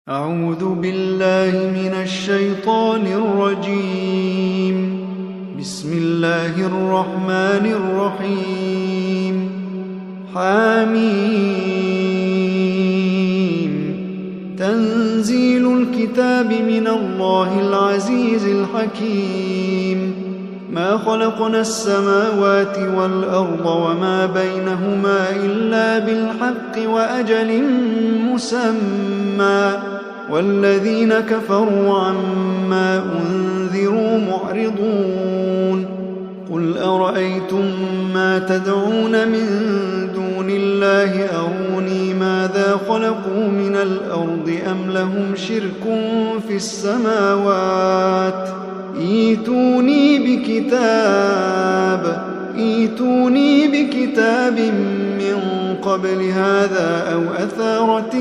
أعوذ بالله من الشيطان الرجيم. بسم الله الرحمن الرحيم. حميم. تنزيل الكتاب من الله العزيز الحكيم. ما خلقنا السماوات والأرض وما بينهما إلا بالحق وأجل مسمى، والذين كفروا عما أنذروا معرضون. قل أرأيتم ما تدعون من دون الله أروني ماذا خلقوا من الأرض أم لهم شرك في السماوات؟ ائتوني بكتاب من قبل هذا أو أثارة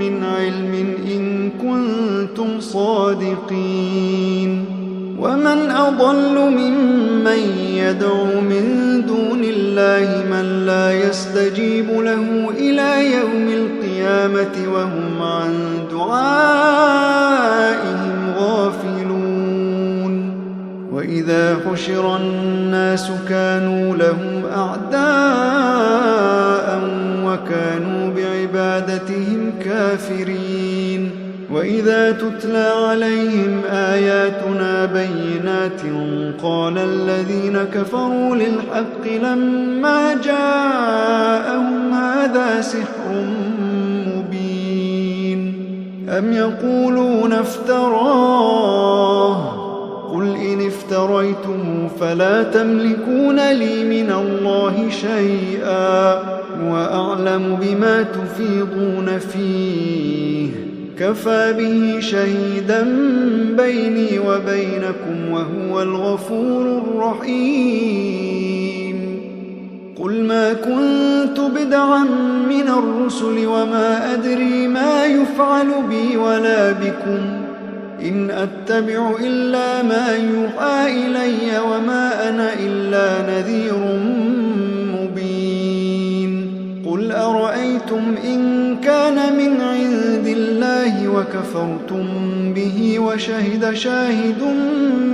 من علم إن كنتم صادقين. ومن أضل ممن يدعو من دون الله من لا يستجيب له إلى يوم القيامة وهم عن دعائهم غافلون. وإذا حشر الناس كانوا لهم أعداء وكانوا بعبادتهم كافرين. وإذا تتلى عليهم آياتنا بينات قال الذين كفروا للحق لما جاءهم هذا سحر مبين. أم يقولون افتراه؟ قل إن افتريته فلا تملكون لي من الله شيئا وأعلم بما تفيضون فيه. كفى به شهيدا بيني وبينكم وهو الغفور الرحيم. قل ما كنت بدعا من الرسل وما أدري ما يفعل بي ولا بكم، إن أتبع إلا ما يوحى إلي وما أنا إلا نذير مبين. قل أرأيتم إن كان من عند الله وكفرتم به وشهد شاهد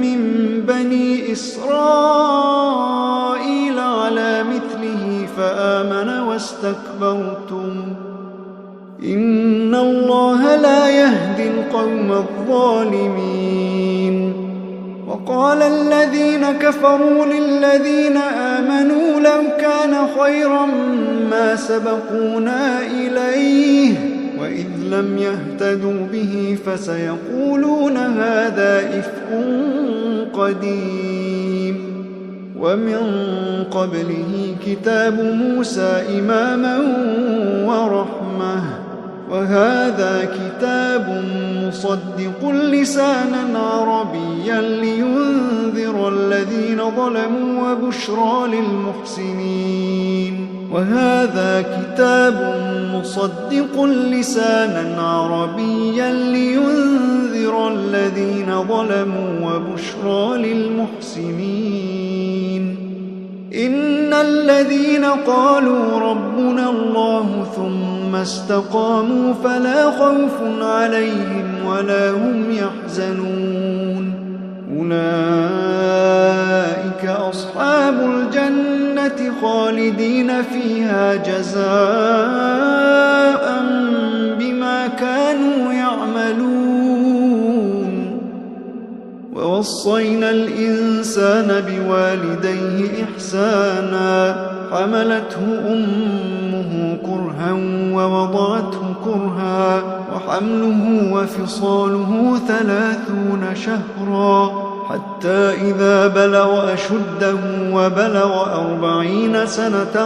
من بني إسرائيل على مثله فآمن واستكبرتم، إن الله لا يهدي القوم الظالمين. وقال الذين كفروا للذين آمنوا لو كان خيرا ما سبقونا إليه وإذ لم يهتدوا به فسيقولون هذا إفك قديم. ومن قبله كتاب موسى إماما ورحمة، وهذا كتاب مصدق لسانا عربيا لينذر الذين ظلموا وبشرى للمحسنين. وهذا كتاب مصدق لسانا عربيا لينذر الذين ظلموا وبشرى للمحسنين. إن الذين قالوا ربنا الله ثم استقاموا فلا خوف عليهم ولا هم يحزنون. أولئك أصحاب الجنة خالدين فيها جزاء بما كانوا يعملون. ووصينا الإنسان بوالديه إحسانا، حملته أمه كرها ووضعته كرها وحمله وفصاله 30 شهرا حتى إذا بلغ أشده وبلغ 40 سنة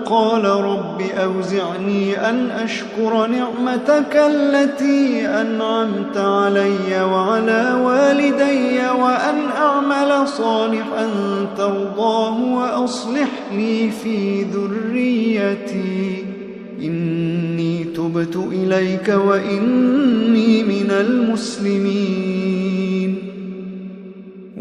قال رب أوزعني أن أشكر نعمتك التي أنعمت علي وعلى والدي وأن أعمل صالحا ترضاه وأصلح لي في ذريتي إني تبت إليك وإني من المسلمين.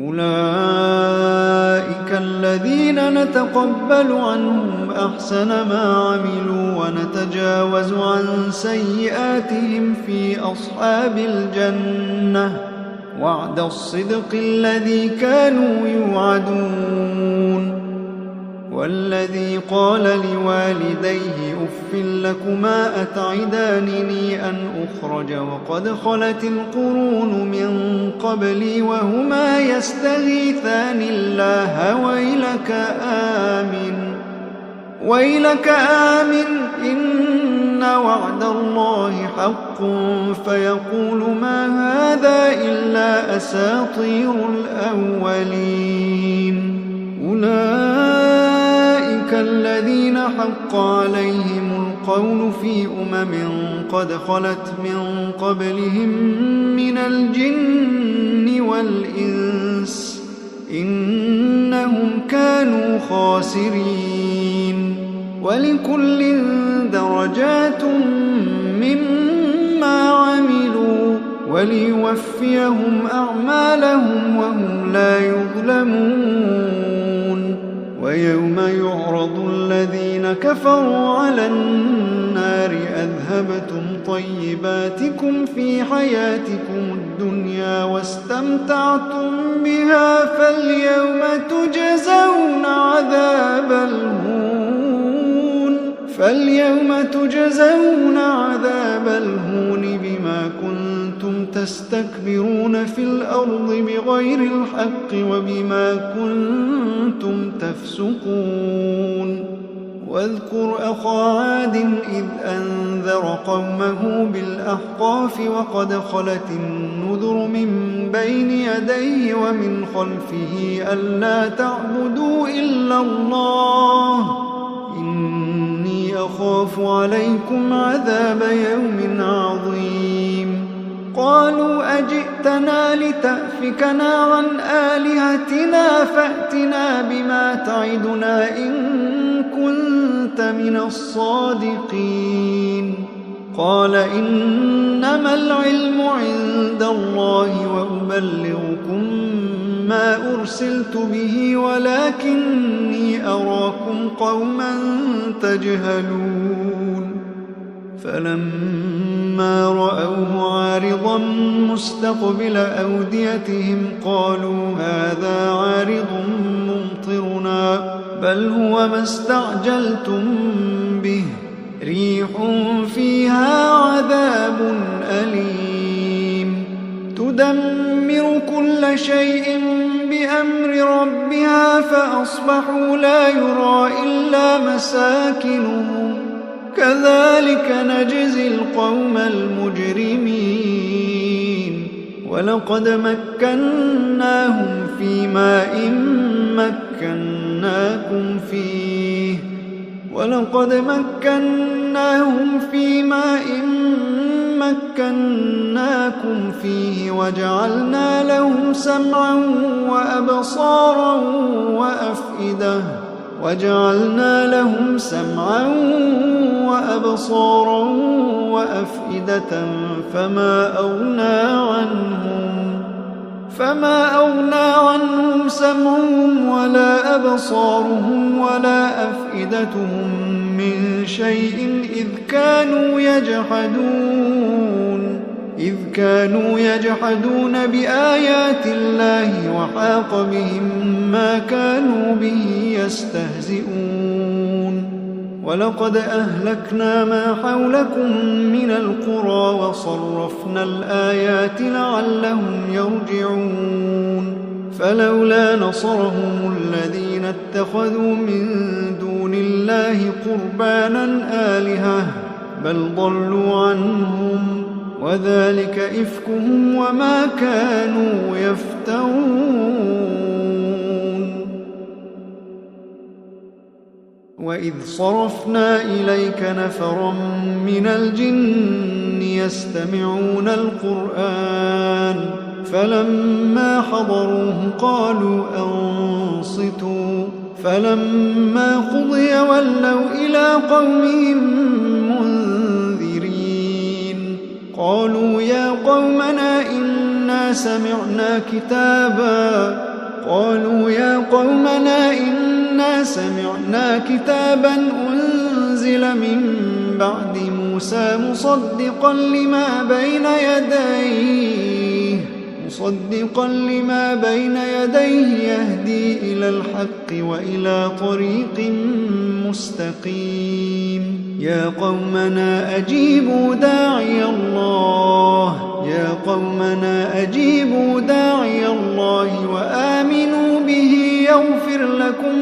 أولئك الذين نتقبل عنهم أحسن ما عملوا ونتجاوز عن سيئاتهم في أصحاب الجنة وعد الصدق الذي كانوا يوعدون. والذي قال لوالديه أف لكما أتعدانني أن أخرج وقد خلت القرون من قبلي وهما يستغيثان الله ويلك آمن إن وعد الله حق فيقول ما هذا إلا أساطير الأولين. أولئك الذين حق عليهم القول في قد خلت من قبلهم من الجن والإنس إنهم كانوا خاسرين. ولكل درجات مما عملوا وليوفيهم أعمالهم وهم لا يظلمون. ويوم يعرض الذين كفروا على النار أذهبتم طيباتكم في حياتكم الدنيا واستمتعتم بها فاليوم تجزون عذاب الهون بما كنتم تستكبرون في الأرض بغير الحق وبما كنتم تفسقون. واذكر أخا عاد إذ أنذر قومه بالأحقاف وقد خلت النذر من بين يديه ومن خلفه ألا تعبدوا إلا الله إني أخاف عليكم عذاب يوم عظيم. قالوا أجئتنا لتأفكنا عن آلهتنا فأتنا بما تعدنا إن كنت من الصادقين. قال إنما العلم عند الله وأبلغكم ما أرسلت به ولكني أراكم قوما تجهلون. فلما رأوه عارضا مستقبل أوديتهم قالوا هذا عارض ممطرنا بل هو ما استعجلتم به ريح فيها عذاب أليم تدمر كل شيء بأمر ربها فأصبحوا لا يرى إلا مساكنهم كذلك نجزي القوم المجرمين. ولقد مكناهم في ماء مكناكم فيه وجعلنا لهم سمعا وأبصارا وأفئدة فما أغنى عنهم سمعهم ولا أبصارهم ولا أفئدتهم من شيء إذ كانوا يجحدون بآيات الله وحاق بهم ما كانوا به يستهزئون. ولقد أهلكنا ما حولكم من القرى وصرفنا الآيات لعلهم يرجعون. فلولا نصرهم الذين اتخذوا من دون الله قربانا آلهة بل ضلوا عنهم وذلك إفكهم وما كانوا يفترون. وإذ صرفنا إليك نفرا من الجن يستمعون القرآن فلما حضروه قالوا أنصتوا فلما قضي ولوا إلى قومهم منذرين. قالوا يا قومنا إنا سمعنا إنا سمعنا كتابا أنزل من بعد موسى مصدقا لما بين يديه يهدي إلى الحق وإلى طريق مستقيم. يا قومنا أجيبوا داعي الله وآمنوا به يغفر لكم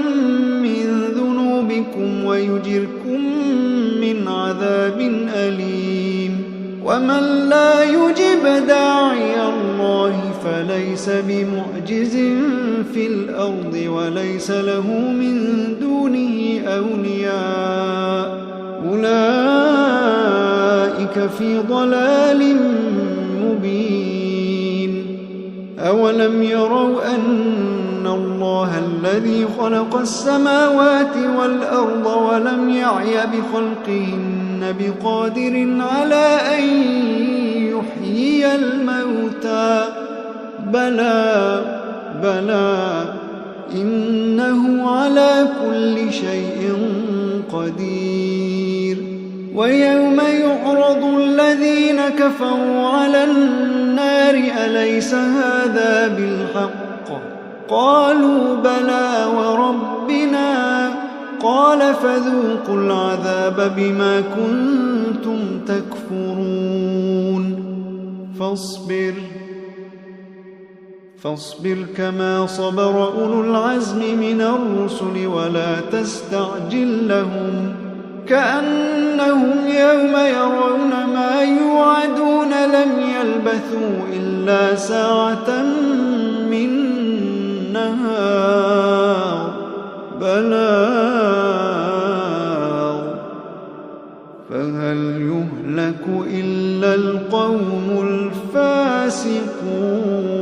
من ذنوبكم ويجركم من عذاب أليم. ومن لا يجب داعي الله فليس بمعجز في الأرض وليس له من دونه أولياء أولئك في ضلال مبين. أولم يروا أن الله الذي خلق السماوات والأرض ولم يعي بخلقهن بقادر على أن يحيي الموتى بلى إنه على كل شيء قدير. ويوم يعرض الذين كفروا على النار أليس هذا بالحق؟ قالوا بلى وربنا. قال فذوقوا العذاب بما كنتم تكفرون. فاصبر كما صبر أولو العزم من الرسل ولا تستعجل لهم كأنهم يوم يرون ما يوعدون لم يلبثوا إلا ساعة من نهار بلاغ فهل يهلك إلا القوم الفاسقون.